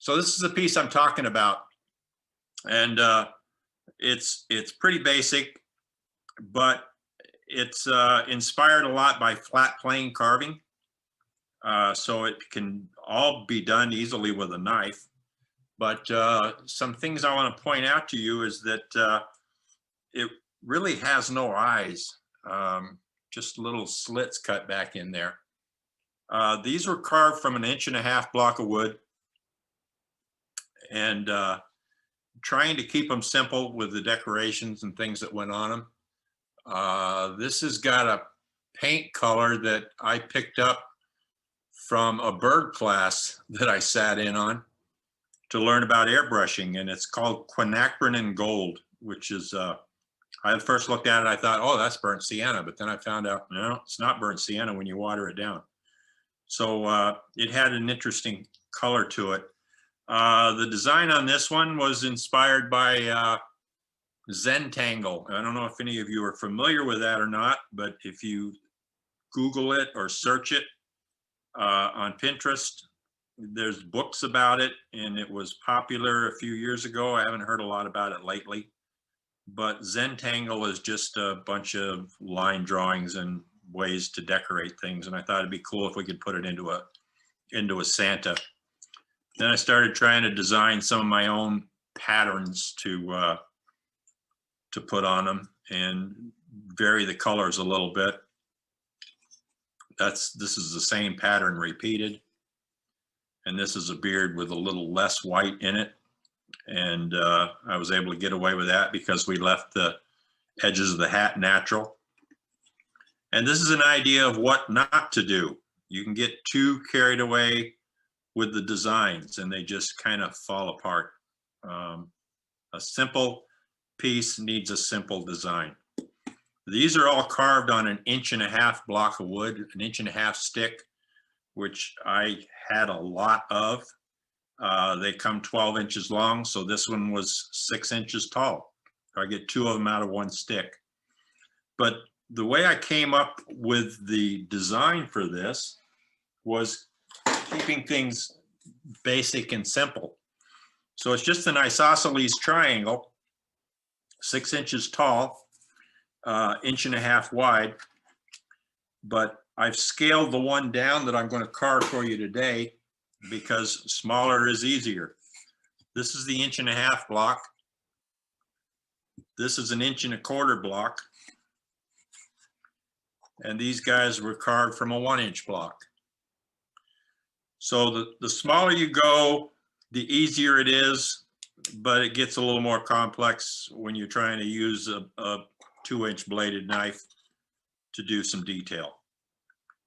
So this is the piece I'm talking about, and it's pretty basic, but it's inspired a lot by flat plane carving. So it can all be done easily with a knife. But some things I want to point out to you is that it really has no eyes, just little slits cut back in there. These were carved from an 1.5-inch block of wood, and trying to keep them simple with the decorations and things that went on them. This has got a paint color that I picked up from a bird class that I sat in on to learn about airbrushing, and it's called quinacridone and gold, which is, I first looked at it, I thought, oh, that's burnt sienna, but then I found out, no, it's not burnt sienna when you water it down. So it had an interesting color to it. The design on this one was inspired by Zentangle. I don't know if any of you are familiar with that or not, but if you Google it or search it on Pinterest, there's books about it, and it was popular a few years ago. I haven't heard a lot about it lately, but Zentangle is just a bunch of line drawings and ways to decorate things, and I thought it'd be cool if we could put it into a Santa. Then I started trying to design some of my own patterns to put on them and vary the colors a little bit. This is the same pattern repeated, and this is a beard with a little less white in it, and I was able to get away with that because we left the edges of the hat natural. And this is an idea of what not to do. You can get too carried away with the designs and they just kind of fall apart. A simple piece needs a simple design. These are all carved on an 1.5-inch block of wood, an 1.5-inch stick, which I had a lot of. They come 12 inches long, so this one was 6 inches tall. I get 2 of them out of one stick. But the way I came up with the design for this was keeping things basic and simple. So it's just an isosceles triangle, 6 inches tall, 1.5 inches wide, but I've scaled the one down that I'm going to carve for you today because smaller is easier. This is the 1.5 inch block. This is an 1.25 inch block. And these guys were carved from a 1-inch block. So the smaller you go, the easier it is, but it gets a little more complex when you're trying to use a 2-inch bladed knife to do some detail.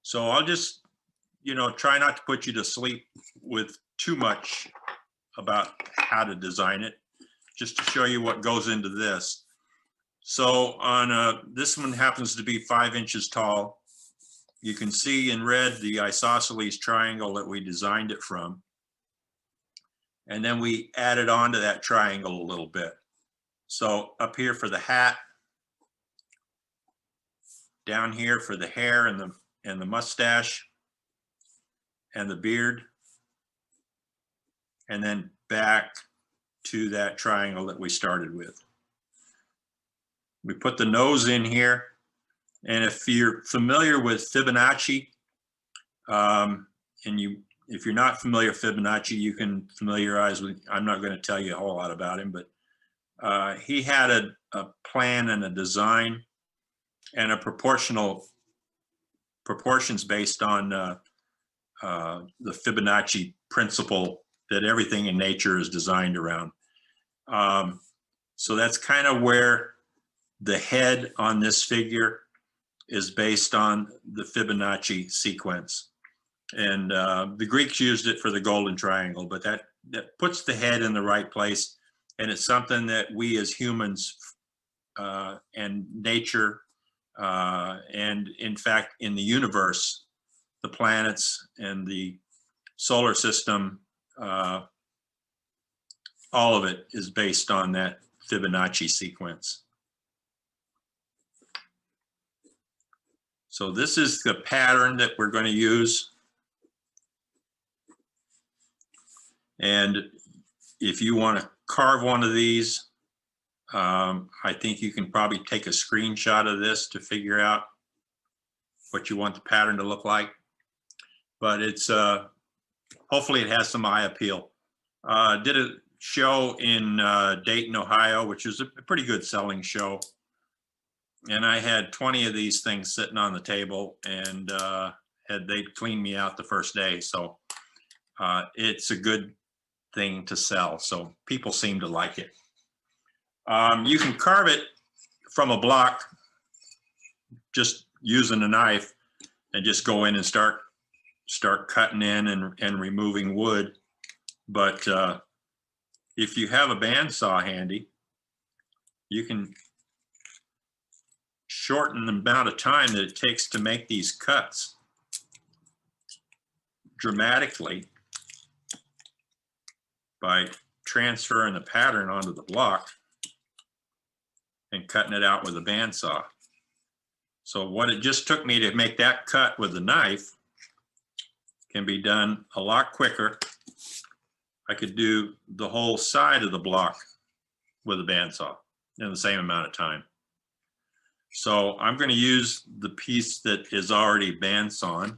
So I'll just, try not to put you to sleep with too much about how to design it, just to show you what goes into this. So on this one happens to be 5 inches tall. You can see in red the isosceles triangle that we designed it from. And then we added on to that triangle a little bit. So up here for the hat, down here for the hair and the mustache and the beard, and then back to that triangle that we started with. We put the nose in here, and if you're familiar with Fibonacci, if you're not familiar with Fibonacci, you can familiarize with, I'm not going to tell you a whole lot about him, but he had a plan and a design and a proportions based on the Fibonacci principle that everything in nature is designed around. So that's kind of where the head on this figure is based on the Fibonacci sequence. And the Greeks used it for the golden triangle, but that puts the head in the right place. And it's something that we as humans and nature and in fact in the universe, the planets and the solar system, all of it is based on that Fibonacci sequence. So this is the pattern that we're going to use. And if you want to carve one of these, I think you can probably take a screenshot of this to figure out what you want the pattern to look like. But it's hopefully it has some eye appeal. Did a show in Dayton, Ohio, which is a pretty good selling show. And I had 20 of these things sitting on the table, and they cleaned me out the first day. So it's a good thing to sell. So people seem to like it. You can carve it from a block just using a knife, and just go in and start cutting in and removing wood. But if you have a bandsaw handy, you can shorten the amount of time that it takes to make these cuts dramatically by transferring the pattern onto the block and cutting it out with a bandsaw. So what it just took me to make that cut with the knife can be done a lot quicker. I could do the whole side of the block with a bandsaw in the same amount of time. So I'm going to use the piece that is already bandsawn,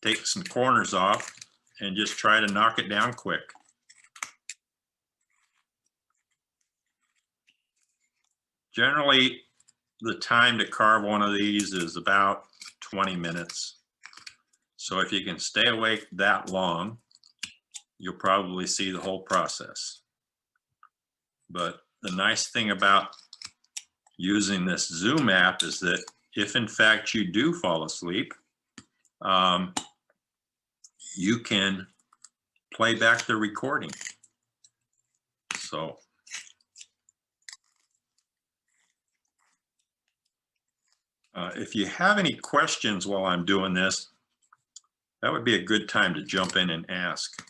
take some corners off, and just try to knock it down quick. Generally, the time to carve one of these is about 20 minutes. So if you can stay awake that long, you'll probably see the whole process. But the nice thing about using this Zoom app is that if in fact you do fall asleep, you can play back the recording. So if you have any questions while I'm doing this, that would be a good time to jump in and ask.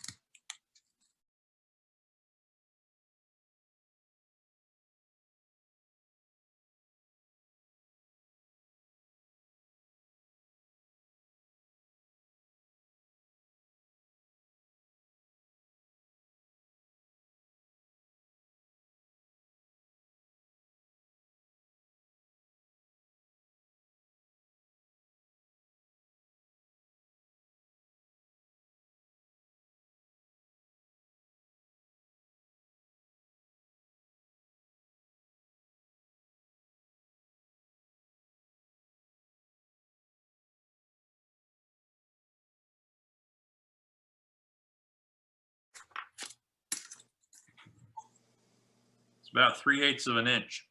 It's about 3/8 of an inch.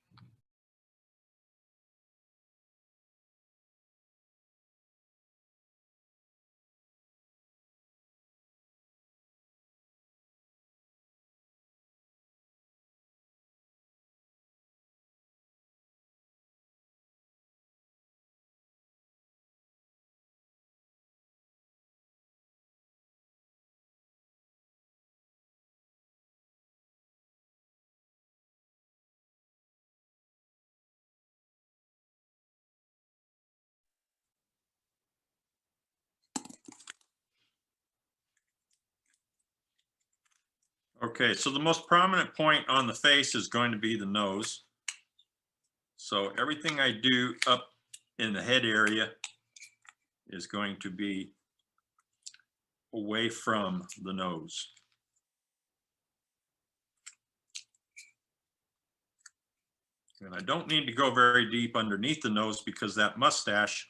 Okay, so the most prominent point on the face is going to be the nose. So everything I do up in the head area is going to be away from the nose. And I don't need to go very deep underneath the nose because that mustache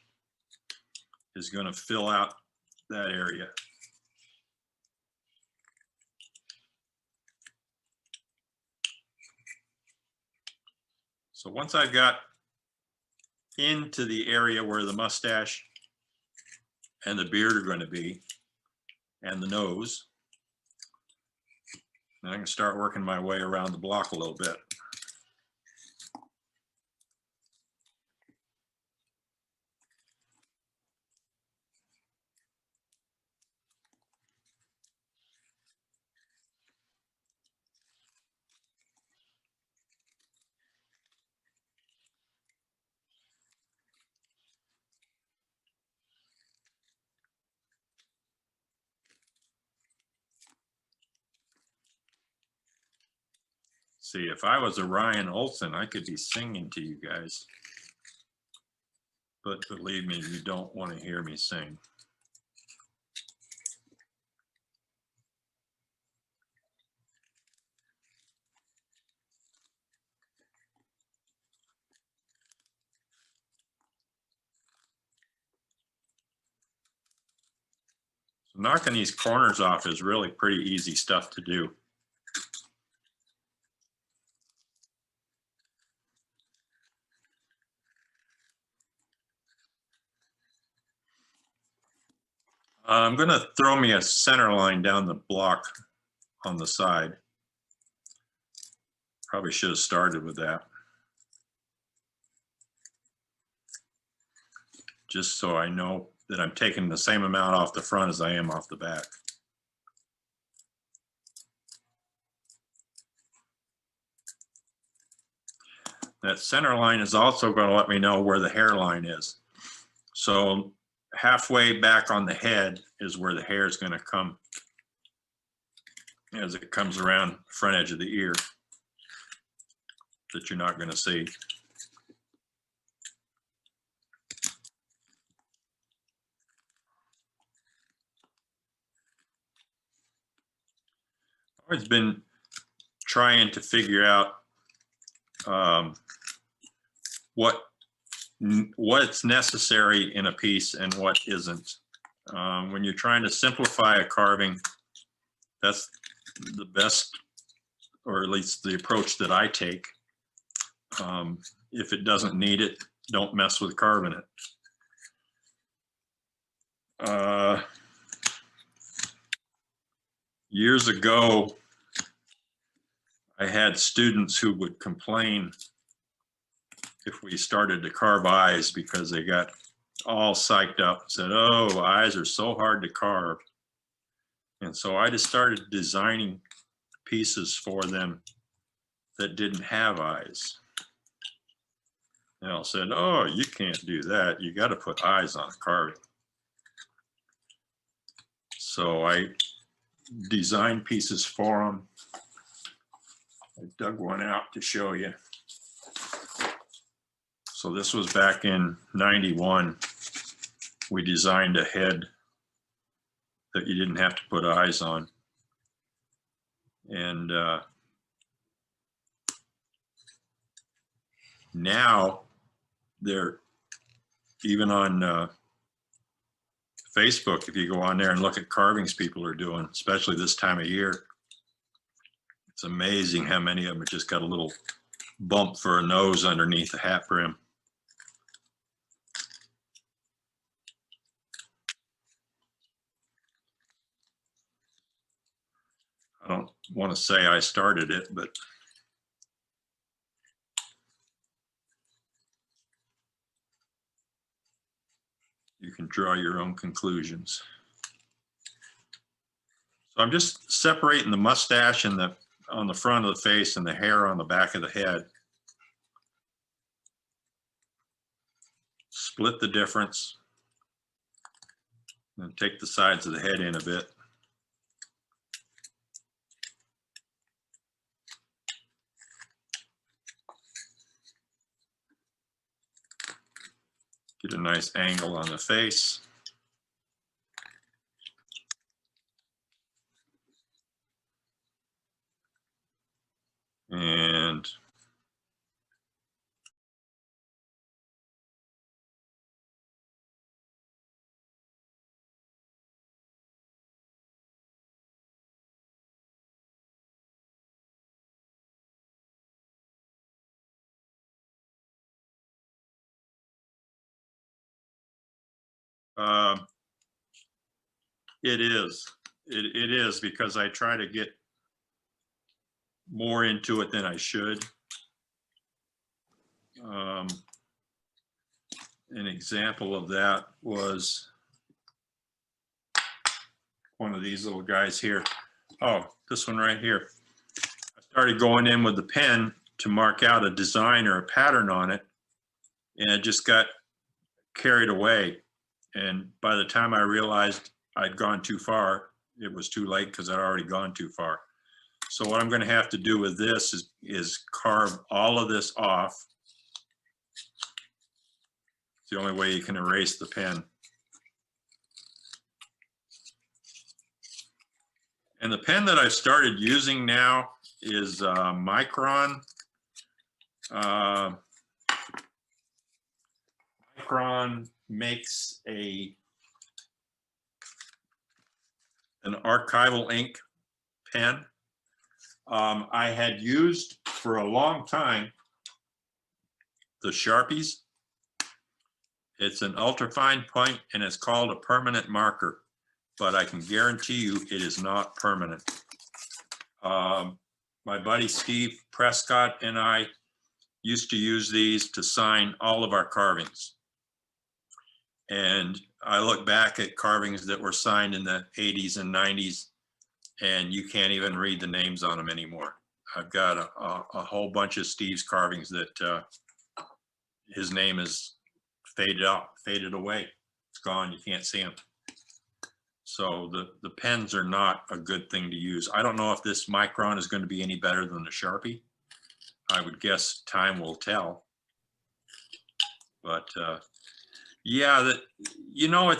is going to fill out that area. So once I've got into the area where the mustache and the beard are going to be, and the nose, then I can start working my way around the block a little bit. See, if I was a Ryan Olson, I could be singing to you guys. But believe me, you don't want to hear me sing. So knocking these corners off is really pretty easy stuff to do. I'm going to throw me a center line down the block on the side. Probably should have started with that. Just so I know that I'm taking the same amount off the front as I am off the back. That center line is also going to let me know where the hairline is. So halfway back on the head is where the hair is going to come as it comes around the front edge of the ear that you're not going to see. I've always been trying to figure out what's necessary in a piece and what isn't. When you're trying to simplify a carving, that's the best, or at least the approach that I take. If it doesn't need it, don't mess with carving it. Years ago, I had students who would complain if we started to carve eyes because they got all psyched up and said, oh, eyes are so hard to carve. And so I just started designing pieces for them that didn't have eyes. And I said, oh, you can't do that. You got to put eyes on a carving. So I designed pieces for them. I dug one out to show you. So this was back in '91. We designed a head that you didn't have to put eyes on. And now they're even on Facebook. If you go on there and look at carvings people are doing, especially this time of year, it's amazing how many of them have just got a little bump for a nose underneath the hat brim. I don't want to say I started it, but you can draw your own conclusions. So I'm just separating the mustache and on the front of the face and the hair on the back of the head. Split the difference and take the sides of the head in a bit. Get a nice angle on the face. And it is because I try to get more into it than I should. An example of that was one of these little guys here. Oh, this one right here. I started going in with the pen to mark out a design or a pattern on it, and it just got carried away. And by the time I realized I'd gone too far, it was too late because I'd already gone too far. So what I'm going to have to do with this is carve all of this off. It's the only way you can erase the pen. And the pen that I've started using now is Micron. Micron makes an archival ink pen. I had used for a long time the Sharpies. It's an ultrafine point and it's called a permanent marker, but I can guarantee you it is not permanent. My buddy Steve Prescott and I used to use these to sign all of our carvings. And I look back at carvings that were signed in the 80s and 90s, and you can't even read the names on them anymore. I've got a whole bunch of Steve's carvings that his name is faded out, faded away. It's gone, you can't see them. So the pens are not a good thing to use. I don't know if this Micron is going to be any better than the Sharpie. I would guess time will tell. But yeah, you know,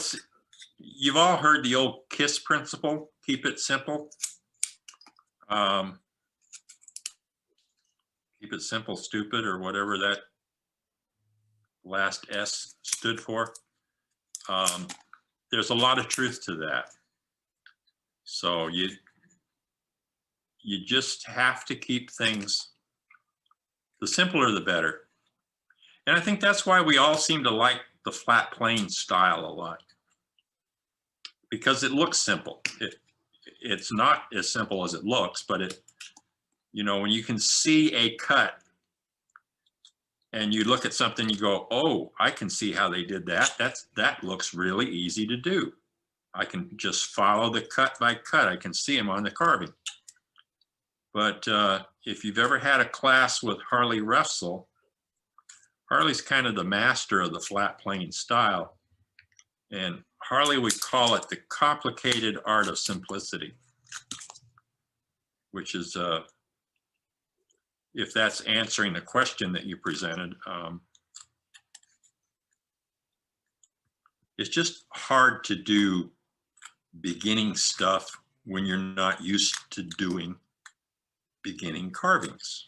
you've all heard the old KISS principle, keep it simple. Keep it simple, stupid, or whatever that last S stood for. There's a lot of truth to that. So you just have to keep things, the simpler the better. And I think that's why we all seem to like the flat plane style a lot, because it looks simple. It's not as simple as it looks, but you know, when you can see a cut and you look at something, you go, oh, I can see how they did that. That looks really easy to do. I can just follow the cut by cut. I can see them on the carving. But if you've ever had a class with Harley Russell, Harley's kind of the master of the flat plane style. And Harley would call it the complicated art of simplicity, which is, if that's answering the question that you presented, it's just hard to do beginning stuff when you're not used to doing beginning carvings.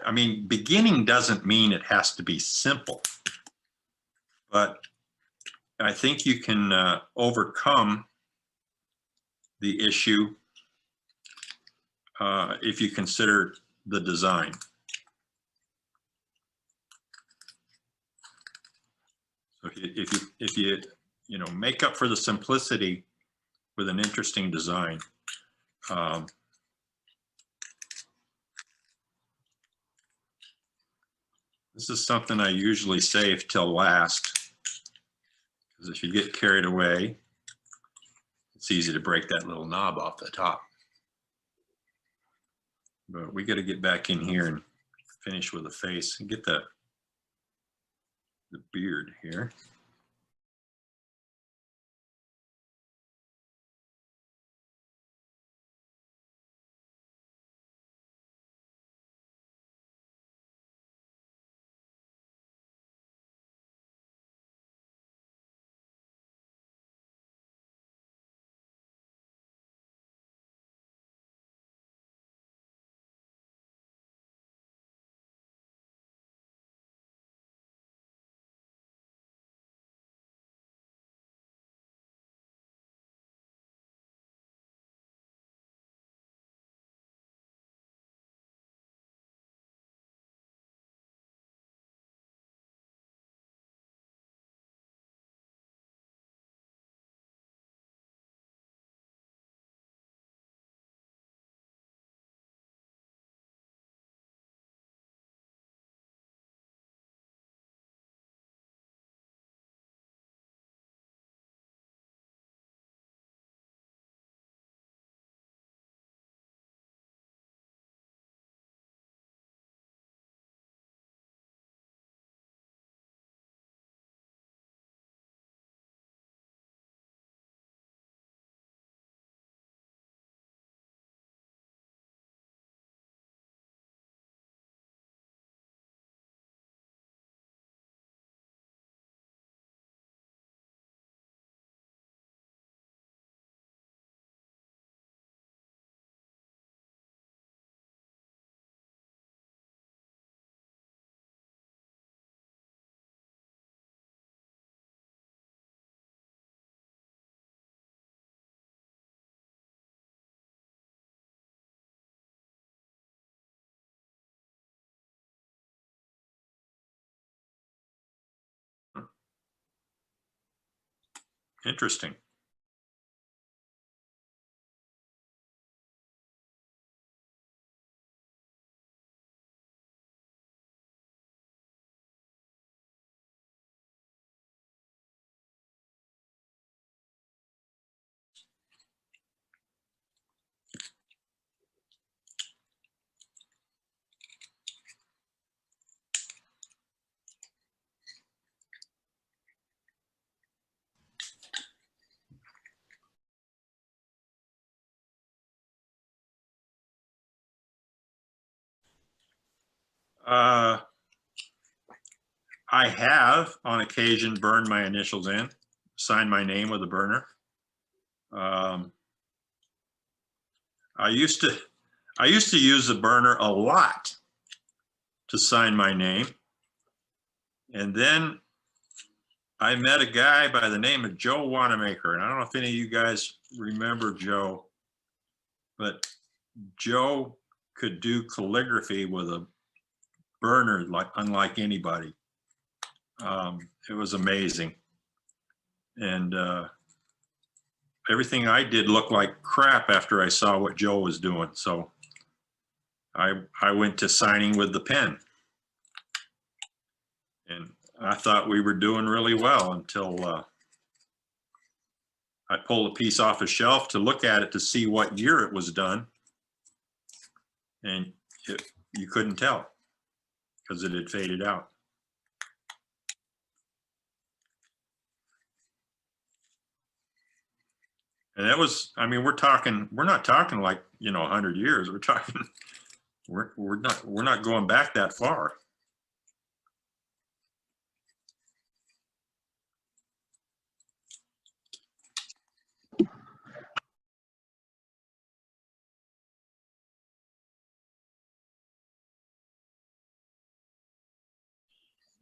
I mean, beginning doesn't mean it has to be simple, but I think you can overcome the issue if you consider the design. So if you know, make up for the simplicity with an interesting design. This is something I usually save till last, because if you get carried away, it's easy to break that little knob off the top. But we got to get back in here and finish with the face and get the beard here. Interesting. Uh, I have on occasion burned my initials in, signed my name with a burner. I used to use the burner a lot to sign my name. And then I met a guy by the name of Joe Wanamaker. And I don't know if any of you guys remember Joe, but Joe could do calligraphy with a burner like unlike anybody. It was amazing. And everything I did looked like crap after I saw what Joe was doing. So I went to signing with the pen. And I thought we were doing really well until I pulled a piece off a shelf to look at it to see what year it was done. And you couldn't tell because it had faded out. And that was, I mean, we're not talking like, 100 years. We're talking, we're not going back that far.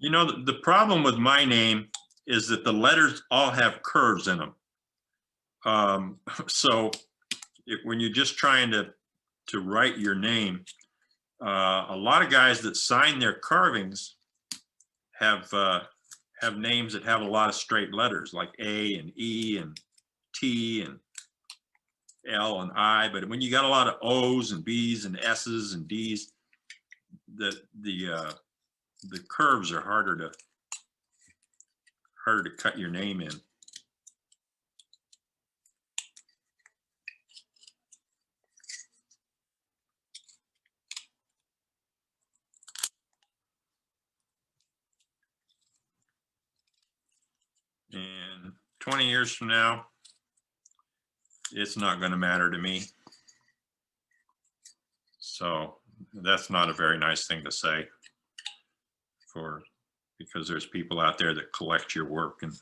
The problem with my name is that the letters all have curves in them. So when you're just trying to write your name, a lot of guys that sign their carvings have names that have a lot of straight letters like A and E and T and L and I. But when you got a lot of O's and B's and S's and D's, the curves are harder to cut your name in. And 20 years from now, it's not going to matter to me. So that's not a very nice thing to say because there's people out there that collect your work and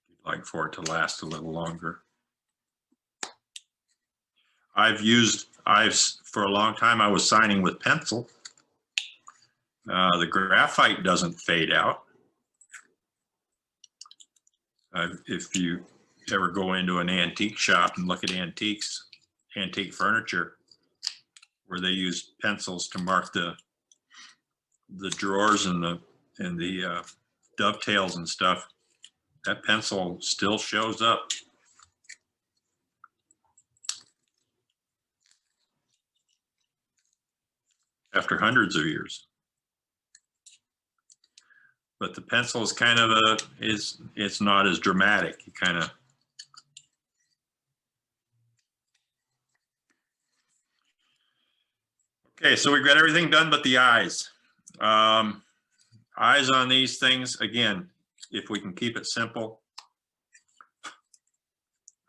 you'd like for it to last a little longer. For a long time, I was signing with pencil. The graphite doesn't fade out. If you ever go into an antique shop and look at antique furniture, where they use pencils to mark the drawers and the dovetails and stuff, that pencil still shows up. After hundreds of years. But the pencil is kind of it's not as dramatic. You kind of, okay, so we've got everything done but the eyes. Eyes on these things, again, if we can keep it simple,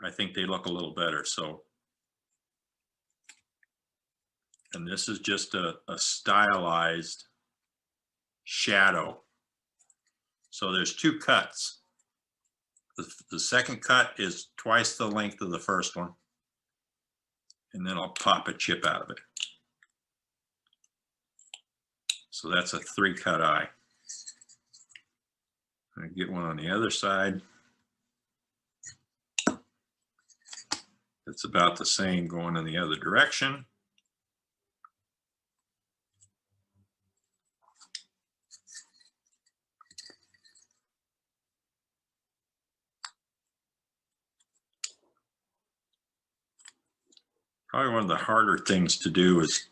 I think they look a little better. So, and this is just a stylized shadow. So there's two cuts. The second cut is twice the length of the first one. And then I'll pop a chip out of it. So that's a 3-cut eye. I get one on the other side. It's about the same going in the other direction. Probably one of the harder things to do is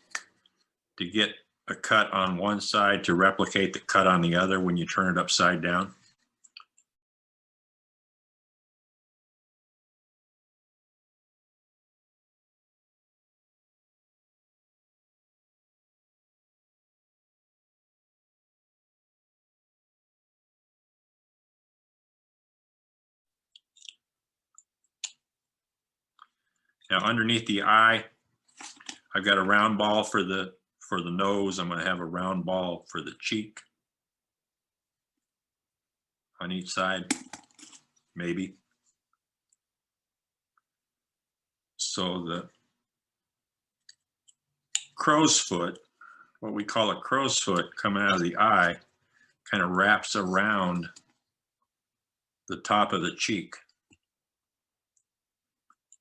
to get a cut on one side to replicate the cut on the other when you turn it upside down. Now underneath the eye, I've got a round ball for the nose. I'm going to have a round ball for the cheek on each side, maybe. So the crow's foot, what we call a crow's foot coming out of the eye, kind of wraps around the top of the cheek.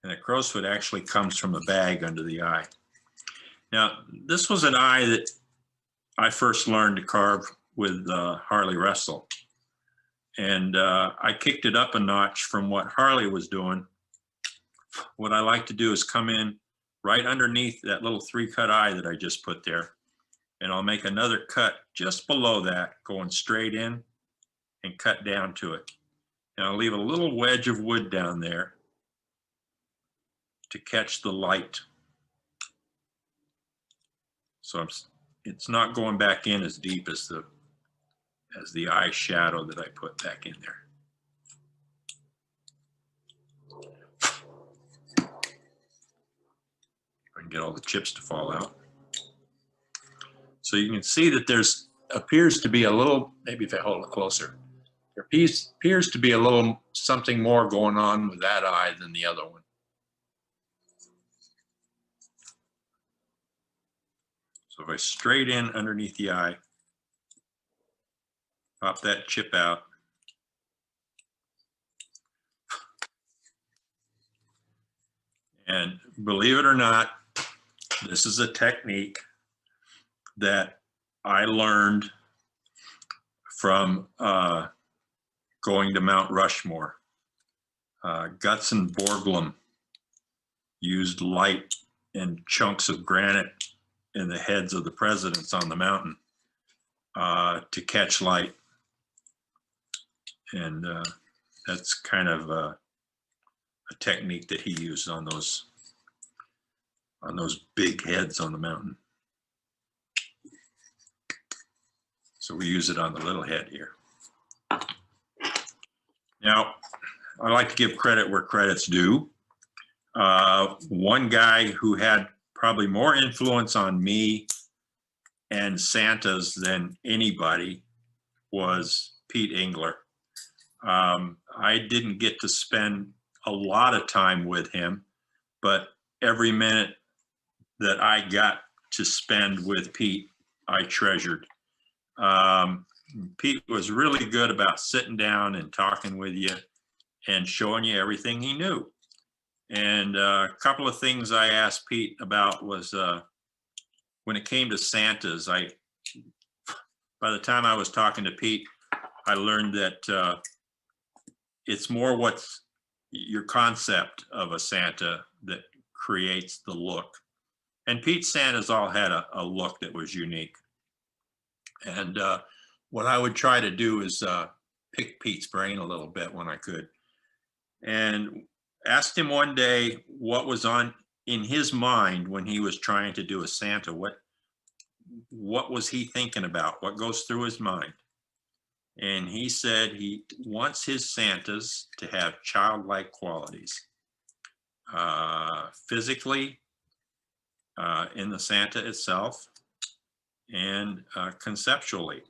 And a crow's foot actually comes from a bag under the eye. Now, this was an eye that I first learned to carve with Harley Russell. And I kicked it up a notch from what Harley was doing. What I like to do is come in right underneath that little 3-cut eye that I just put there. And I'll make another cut just below that, going straight in and cut down to it. And I'll leave a little wedge of wood down there to catch the light. So it's not going back in as deep as the eye shadow that I put back in there. I can get all the chips to fall out. So you can see that there's appears to be a little, maybe if I hold it closer, there appears to be a little something more going on with that eye than the other one. So if I straight in underneath the eye, pop that chip out, and believe it or not, this is a technique that I learned from going to Mount Rushmore. Guts and Borglum used light and chunks of granite in the heads of the presidents on the mountain to catch light. And that's kind of a technique that he used on those big heads on the mountain. So we use it on the little head here. Now, I like to give credit where credit's due. One guy who had probably more influence on me and Santa's than anybody was Pete Engler. I didn't get to spend a lot of time with him, but every minute that I got to spend with Pete, I treasured. Pete was really good about sitting down and talking with you and showing you everything he knew. And a couple of things I asked Pete about was when it came to Santas, by the time I was talking to Pete, I learned that it's more what's your concept of a Santa that creates the look. And Pete's Santas all had a look that was unique. And what I would try to do is pick Pete's brain a little bit when I could. And asked him one day what was in his mind when he was trying to do a Santa. What was he thinking about? What goes through his mind? And he said he wants his Santas to have childlike qualities, physically in the Santa itself, and conceptually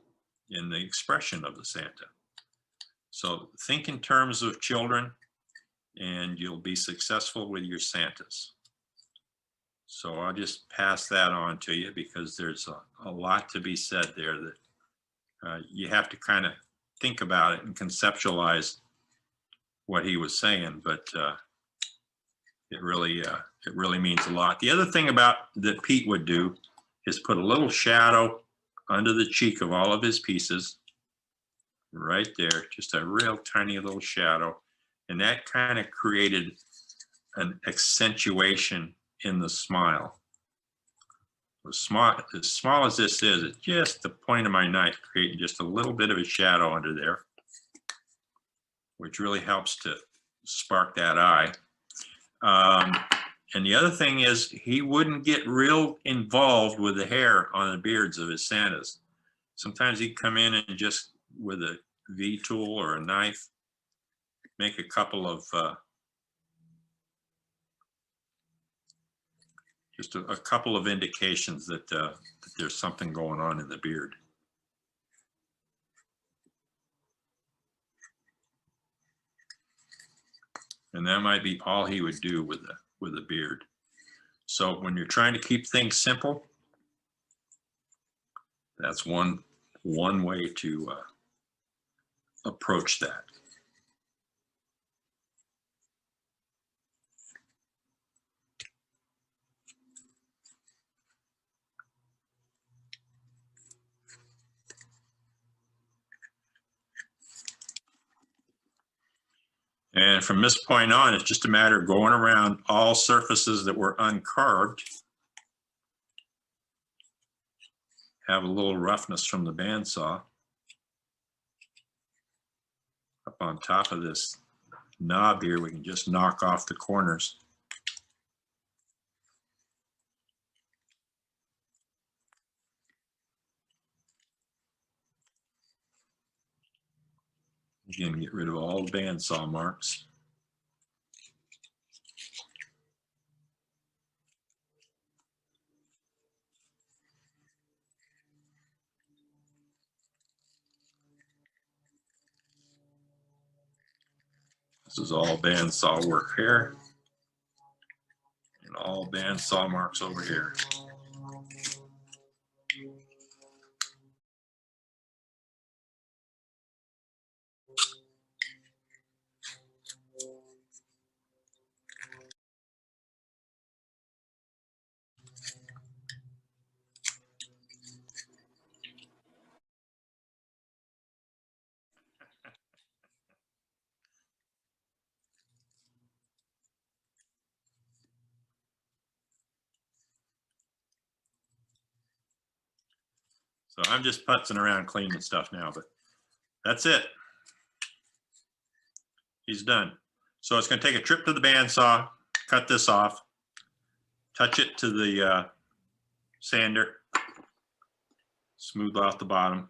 in the expression of the Santa. So think in terms of children, and you'll be successful with your Santas. So I'll just pass that on to you because there's a lot to be said there that you have to kind of think about it and conceptualize what he was saying, but it really means a lot. The other thing that Pete would do is put a little shadow under the cheek of all of his pieces, right there, just a real tiny little shadow. And that kind of created an accentuation in the smile. As small as this is, it's just the point of my knife creating just a little bit of a shadow under there, which really helps to spark that eye. And the other thing is he wouldn't get real involved with the hair on the beards of his Santas. Sometimes he'd come in and just with a V-tool or a knife, make a couple of just a couple of indications that, that there's something going on in the beard. And that might be all he would do with the beard. So when you're trying to keep things simple, that's one way to approach that. And from this point on, it's just a matter of going around all surfaces that were uncarved. Have a little roughness from the bandsaw up on top of this knob here. We can just knock off the corners. Again, get rid of all the bandsaw marks. This is all bandsaw work here, and all bandsaw marks over here. So I'm just putzing around cleaning stuff now, but that's it. He's done. So it's going to take a trip to the bandsaw, cut this off, touch it to the sander, smooth off the bottom.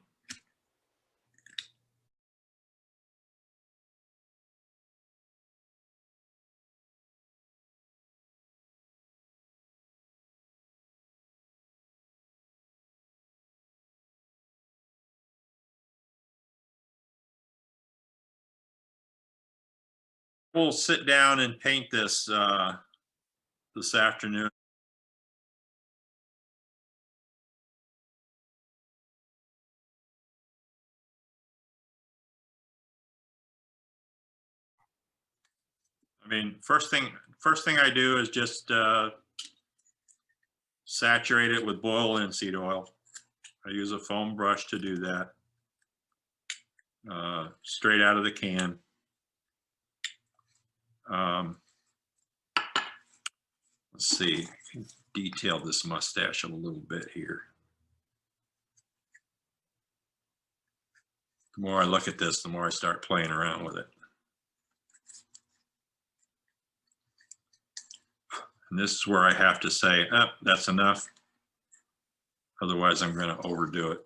We'll sit down and paint this this afternoon. I mean, first thing I do is just saturate it with boiled linseed oil. I use a foam brush to do that, straight out of the can. Let's see, I can detail this mustache a little bit here. The more I look at this, the more I start playing around with it. And this is where I have to say, oh, that's enough. Otherwise, I'm going to overdo it.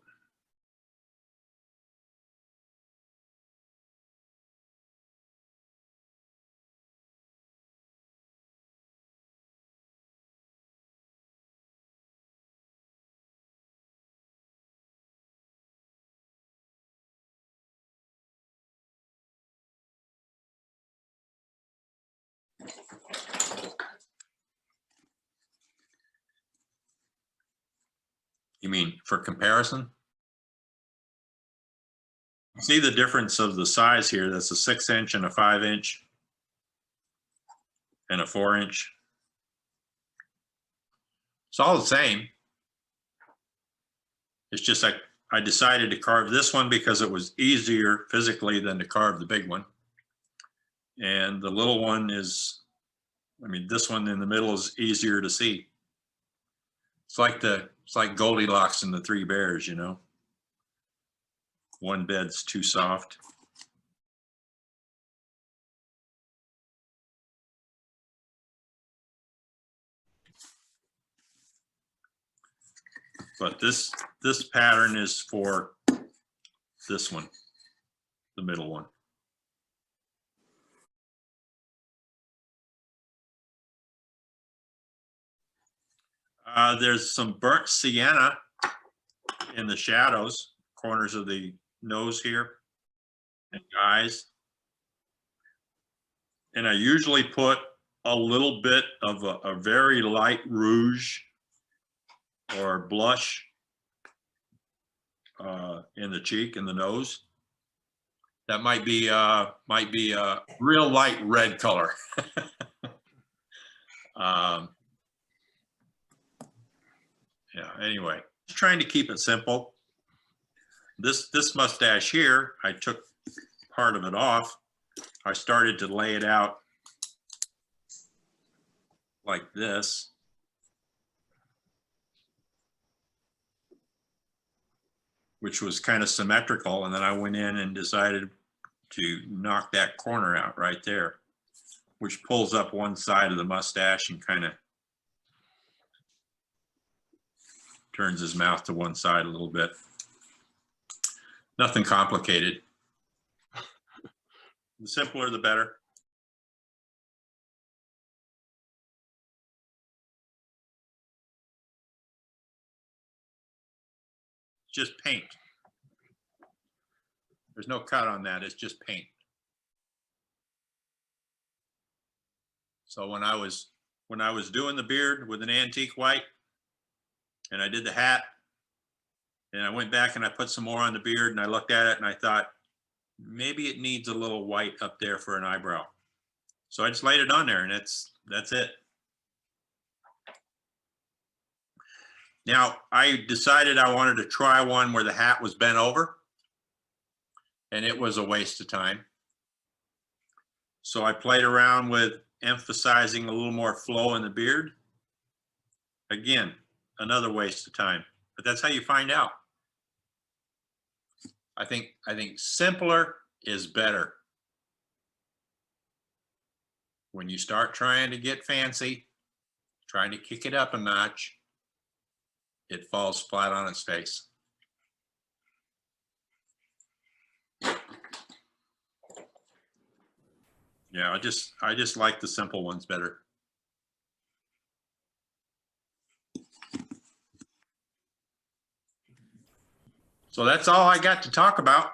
You mean for comparison? See the difference of the size here? That's a 6-inch and a 5-inch and a 4-inch. It's all the same. It's just like I decided to carve this one because it was easier physically than to carve the big one. And the little one is I mean, this one in the middle is easier to see. It's like Goldilocks and the Three Bears, you know. One bed's too soft. But this pattern is for this one, the middle one. There's some burnt sienna in the shadows, corners of the nose here and eyes. And I usually put a little bit of a very light rouge or blush in the cheek and the nose. That might be a real light red color. Yeah, anyway, just trying to keep it simple. This mustache here, I took part of it off. I started to lay it out like this. Which was kind of symmetrical, and then I went in and decided to knock that corner out right there, which pulls up one side of the mustache and kind of turns his mouth to one side a little bit. Nothing complicated. The simpler, the better. Just paint. There's no cut on that, it's just paint. So when I was doing the beard with an antique white, and I did the hat, and I went back and I put some more on the beard, and I looked at it and I thought, maybe it needs a little white up there for an eyebrow. So I just laid it on there, and that's it. Now, I decided I wanted to try one where the hat was bent over, and it was a waste of time. So I played around with emphasizing a little more flow in the beard. Again, another waste of time, but that's how you find out. I think simpler is better. When you start trying to get fancy, trying to kick it up a notch, it falls flat on its face. Yeah, I just like the simple ones better. So that's all I got to talk about.